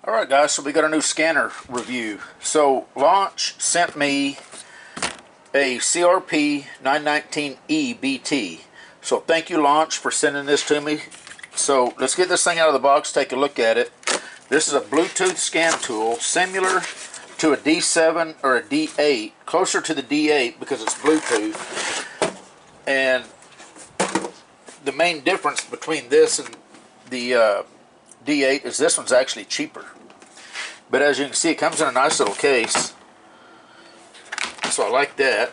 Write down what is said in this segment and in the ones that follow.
Alright guys, so we got a new scanner review. So Launch sent me a CRP919E BT. So thank you Launch for sending this to me. So let's get this thing out of the box, take a look at it. This is a Bluetooth scan tool, similar to a D7 or a D8, closer to the D8 because it's Bluetooth. And the main difference between this and the D8 is this one's actually cheaper. But as you can see, it comes in a nice little case. So I like that.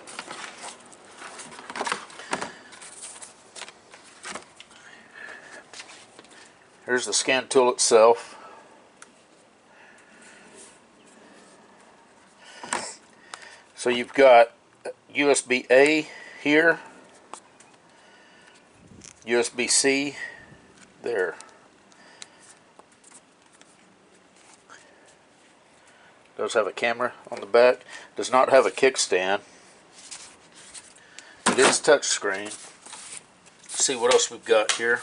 Here's the scan tool itself. So you've got USB-A here, USB-C there. Does have a camera on the back. Does not have a kickstand. It is touchscreen. Let's see what else we've got here.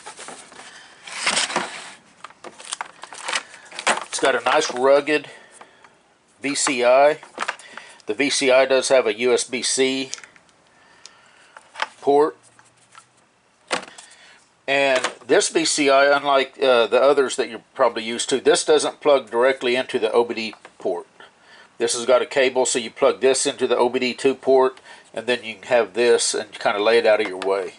It's got a nice rugged VCI. The VCI does have a USB-C port. And this VCI, unlike the others that you're probably used to, this doesn't plug directly into the OBD port. This has got a cable, so you plug this into the OBD2 port, and then you can have this and kind of lay it out of your way.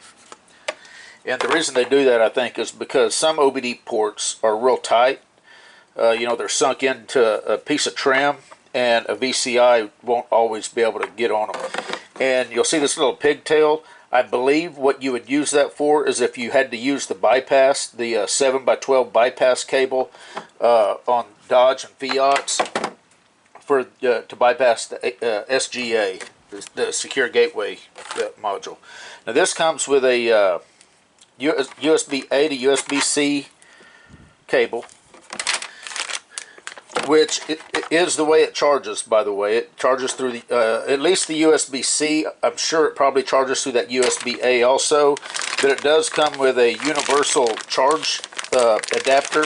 And the reason they do that, I think, is because some OBD ports are real tight. You know, they're sunk into a piece of trim, and a VCI won't always be able to get on them. And you'll see this little pigtail. I believe what you would use that for is if you had to use the bypass, the 7x12 bypass cable on Dodge and Fiats to bypass the SGA, the Secure Gateway module. Now this comes with a USB-A to USB-C cable, which is the way it charges, by the way. It charges through the, at least the USB-C. I'm sure it probably charges through that USB-A also, but it does come with a universal charge adapter,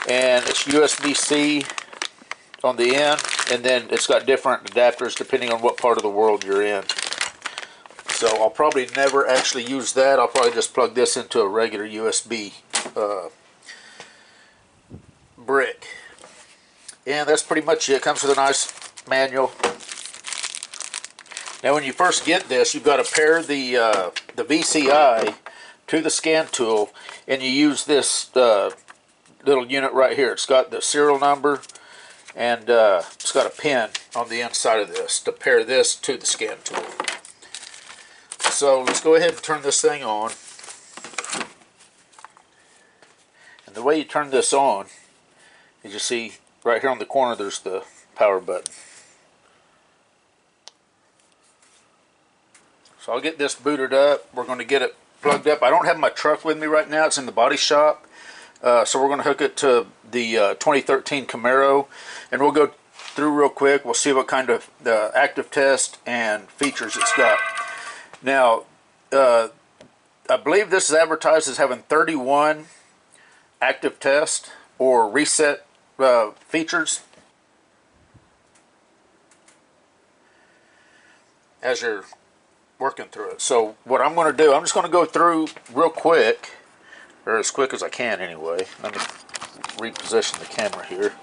and it's USB-C on the end, and then it's got different adapters depending on what part of the world you're in. So I'll probably never actually use that. I'll probably just plug this into a regular USB brick. And that's pretty much it. It comes with a nice manual. Now when you first get this, you've got to pair the VCI to the scan tool, and you use this little unit right here. It's got the serial number, and it's got a pin on the inside of this to pair this to the scan tool. So let's go ahead and turn this thing on. And the way you turn this on is, you see right here on the corner there's the power button. So I'll get this booted up. We're going to get it plugged up. I don't have my truck with me right now. It's in the body shop. So we're going to hook it to the 2013 Camaro, and we'll go through real quick. We'll see what kind of active test and features it's got. Now, I believe this is advertised as having 31 active test or reset features as you're working through it. So what I'm going to do, I'm just going to go through real quick, or as quick as I can anyway. Let me reposition the camera here.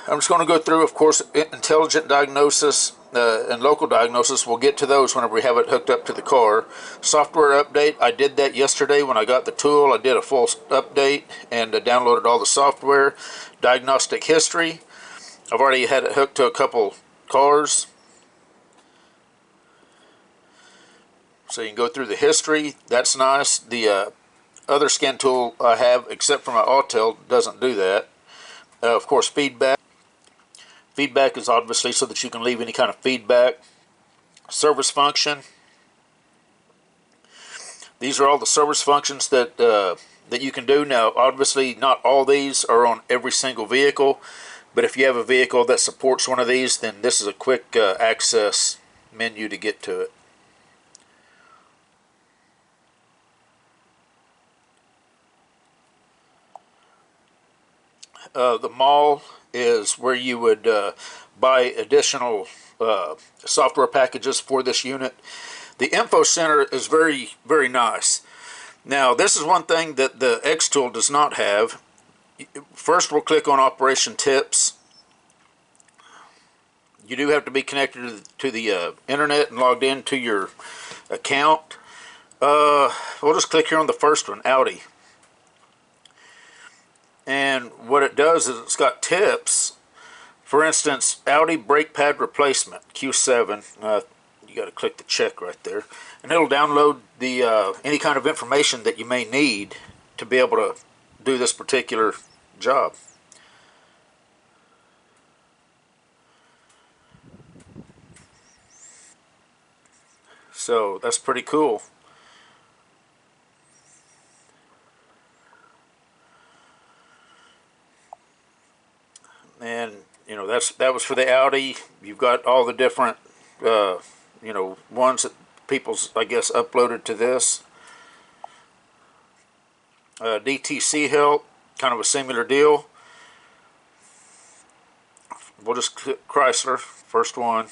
I'm just going to go through, of course, intelligent diagnosis and local diagnosis. We'll get to those whenever we have it hooked up to the car. Software update, I did that yesterday when I got the tool. I did a full update and downloaded all the software. Diagnostic history, I've already had it hooked to a couple cars. So you can go through the history. That's nice. The other scan tool I have, except for my Autel, doesn't do that. Of course, feedback. Feedback is obviously so that you can leave any kind of feedback. Service function. These are all the service functions that that you can do. Now, obviously, not all these are on every single vehicle, but if you have a vehicle that supports one of these, then this is a quick access menu to get to it. The mall is where you would buy additional software packages for this unit. The info center is very, very nice. Now, this is one thing that the X tool does not have. First, we'll click on Operation Tips. You do have to be connected to the internet and logged into your account. We'll just click here on the first one, Audi. And what it does is it's got tips. For instance, Audi brake pad replacement, Q7. You got to click the check right there. And it'll download the any kind of information that you may need to be able to do this particular job. So that's pretty cool. And you know, that was for the Audi. You've got all the different you know, ones that people's, I guess, uploaded to this. DTC help, kind of a similar deal. We'll just click Chrysler, first one.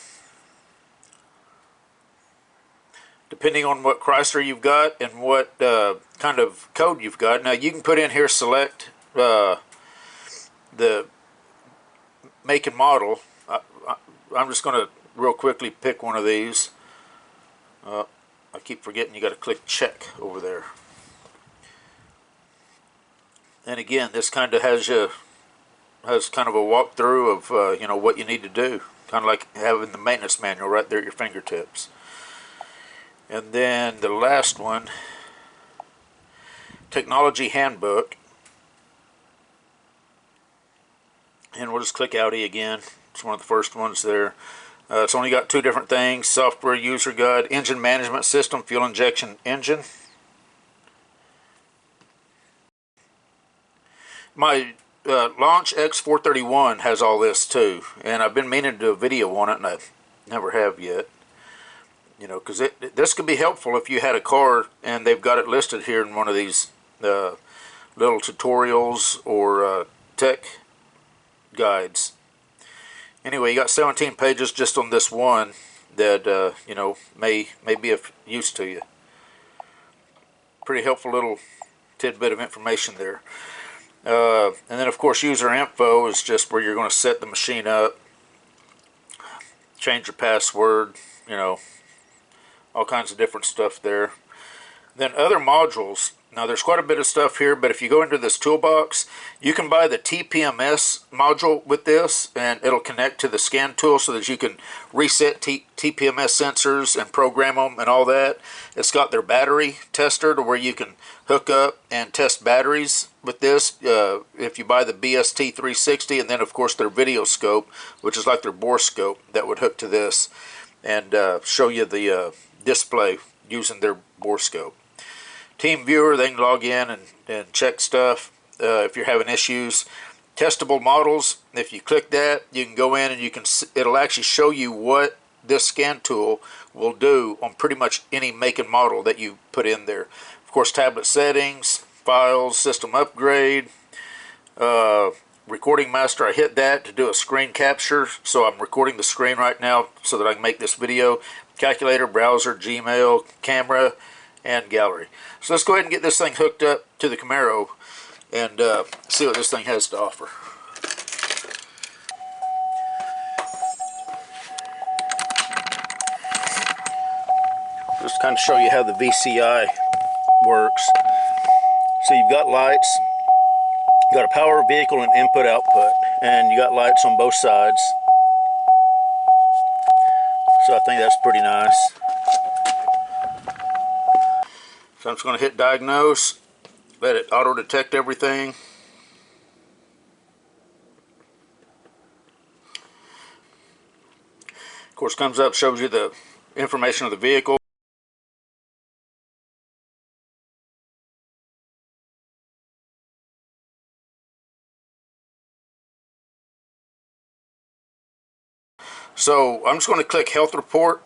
Depending on what Chrysler you've got and what kind of code you've got. Now you can put in here, select the make and model. I'm just going to real quickly pick one of these. I keep forgetting you got to click check over there. And again, this kind of has kind of a walkthrough of you know, what you need to do, kind of like having the maintenance manual right there at your fingertips. And then the last one, Technology Handbook. And we'll just click Audi again. It's one of the first ones there. It's only got two different things: software user guide, engine management system, fuel injection engine. My Launch X431 has all this too, and I've been meaning to do a video on it, and I never have yet. You know, because this could be helpful if you had a car and they've got it listed here in one of these little tutorials or tech guides. Anyway, you got 17 pages just on this one that you know, may be of use to you. Pretty helpful little tidbit of information there. And then of course user info is just where you're going to set the machine up, change your password, you know, all kinds of different stuff there. Then other modules. Now there's quite a bit of stuff here, but if you go into this toolbox, you can buy the TPMS module with this, and it'll connect to the scan tool so that you can reset TPMS sensors and program them and all that. It's got their battery tester to where you can hook up and test batteries with this if you buy the BST 360, and then of course their video scope, which is like their bore scope that would hook to this and show you the display using their bore scope. Team viewer, they can log in and check stuff if you're having issues. Testable models, if you click that, you can go in and you can, it'll actually show you what this scan tool will do on pretty much any make and model that you put in there. Of course, tablet settings, files, system upgrade, recording master. I hit that to do a screen capture, so I'm recording the screen right now so that I can make this video. Calculator, browser, Gmail, camera, and gallery. So let's go ahead and get this thing hooked up to the Camaro and see what this thing has to offer. Just kind of show you how the VCI works. So you've got lights, you've got a power vehicle and input output, and you got lights on both sides. So I think that's pretty nice. So I'm just going to hit diagnose, let it auto detect everything. Of course, comes up, shows you the information of the vehicle. So I'm just going to click Health Report,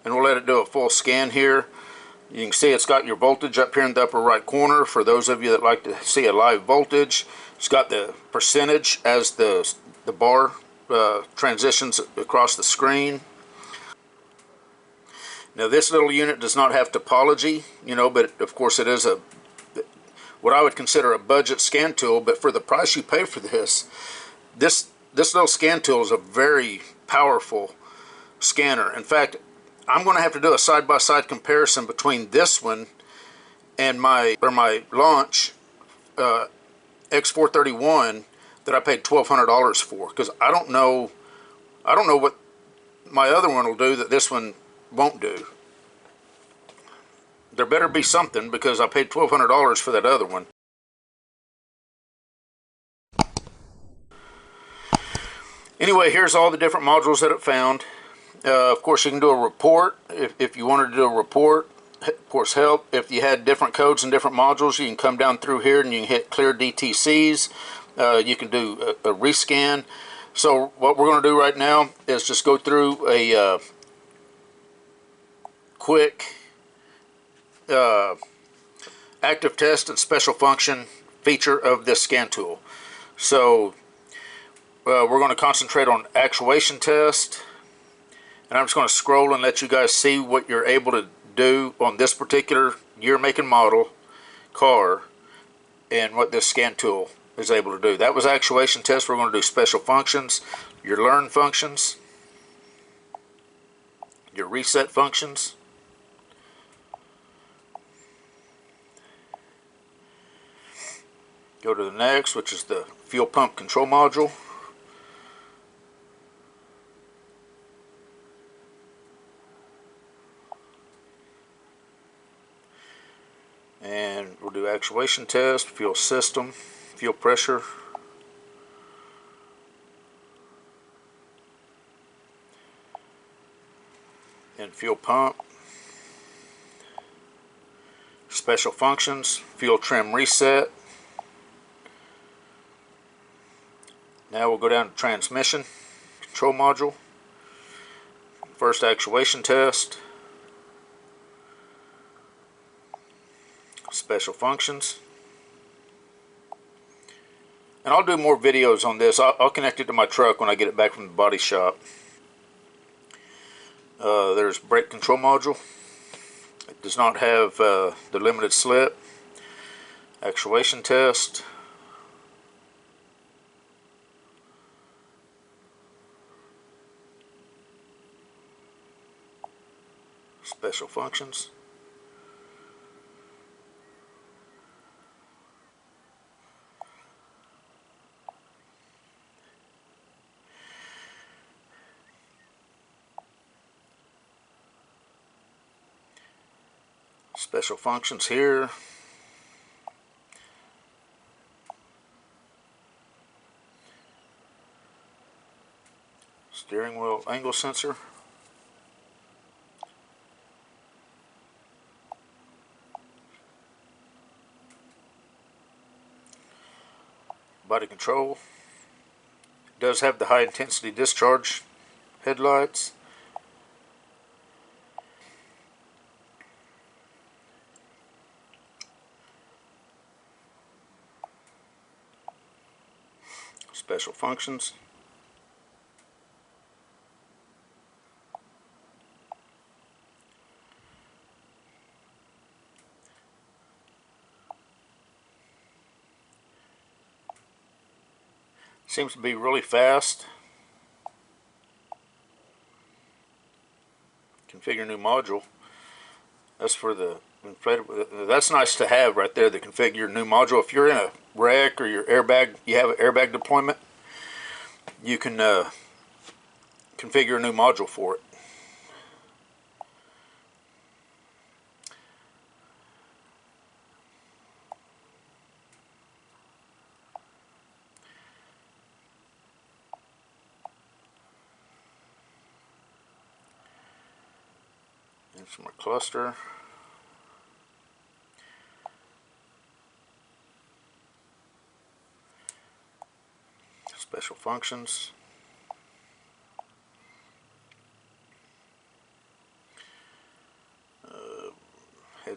and we'll let it do a full scan here. You can see it's got your voltage up here in the upper right corner for those of you that like to see a live voltage. It's got the percentage as the bar transitions across the screen. Now this little unit does not have topology, but of course it is what I would consider a budget scan tool. But for the price you pay for this little scan tool is a very powerful scanner. In fact, I'm going to have to do a side-by-side comparison between this one and my launch X431 that I paid $1,200 for, because I don't know what my other one will do that this one won't do. There better be something, because I paid $1,200 for that other one. Anyway, here's all the different modules that it found. Of course, you can do a report if you wanted to do a report. Of course, help. If you had different codes and different modules, you can come down through here and you can hit clear DTCs. You can do a rescan. So what we're going to do right now is just go through a quick active test and special function feature of this scan tool. So we're going to concentrate on actuation test, and I'm just going to scroll and let you guys see what you're able to do on this particular year, make, and model car, and what this scan tool is able to do. That was actuation test. We're going to do special functions, your learn functions, your reset functions, go to the next, which is the fuel pump control module. And we'll do actuation test, fuel system, fuel pressure, and fuel pump. Special functions, fuel trim reset. Now we'll go down to transmission control module. First actuation test, special functions. And I'll do more videos on this. I'll connect it to my truck when I get it back from the body shop. There's brake control module. It does not have the limited slip. Actuation test. Special functions. Special functions here. Steering wheel angle sensor. Body control. It does have the high intensity discharge headlights. Special functions. Seems to be really fast. Configure new module. That's for the inflatable. That's nice to have right there, the configure new module. If you're in a wreck or your airbag, you have an airbag deployment, you can configure a new module for it. Instrument cluster. Special functions.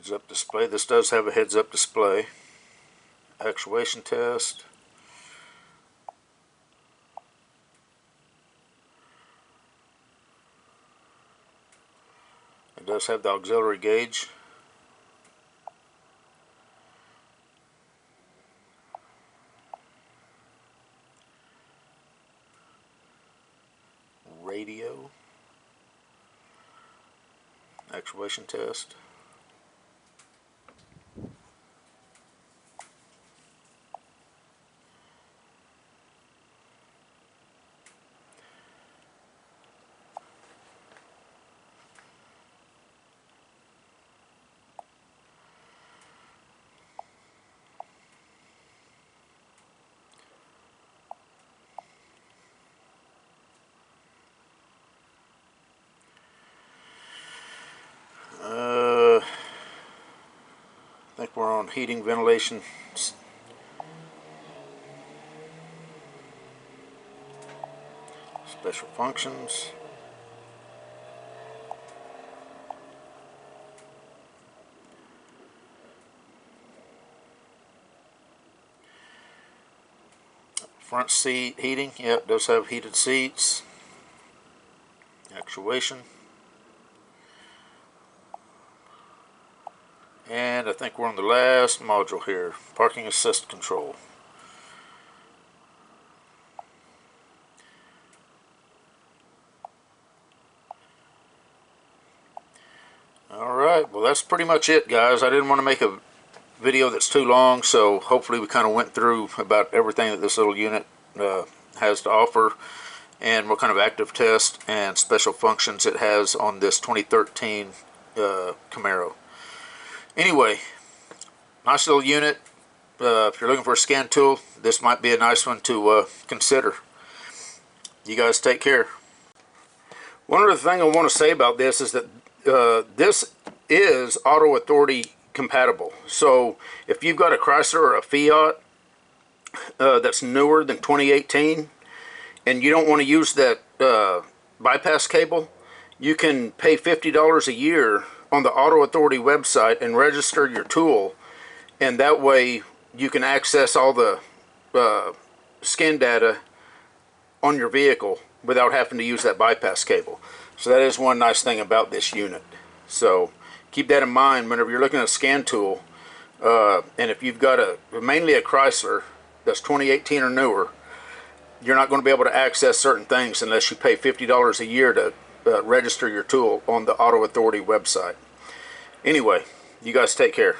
Heads-up display. This does have a heads-up display. Actuation test. It does have the auxiliary gauge. Radio. Actuation test. I think we're on heating, ventilation, special functions. Front seat heating, yep, does have heated seats. Actuation. And I think we're on the last module here, parking assist control. Alright, well that's pretty much it, guys. I didn't want to make a video that's too long, so hopefully we kind of went through about everything that this little unit has to offer and what kind of active test and special functions it has on this 2013 Camaro. Anyway, nice little unit. If you're looking for a scan tool, this might be a nice one to consider. You guys take care. One other thing I want to say about this is that this is AutoAuth compatible. So if you've got a Chrysler or a Fiat that's newer than 2018 and you don't want to use that bypass cable, you can pay $50 a year on the AutoAuth website and register your tool, and that way you can access all the scan data on your vehicle without having to use that bypass cable. So that is one nice thing about this unit. So keep that in mind whenever you're looking at a scan tool, and if you've got mainly a Chrysler that's 2018 or newer, you're not going to be able to access certain things unless you pay $50 a year to register your tool on the AutoAuth website. Anyway, you guys take care.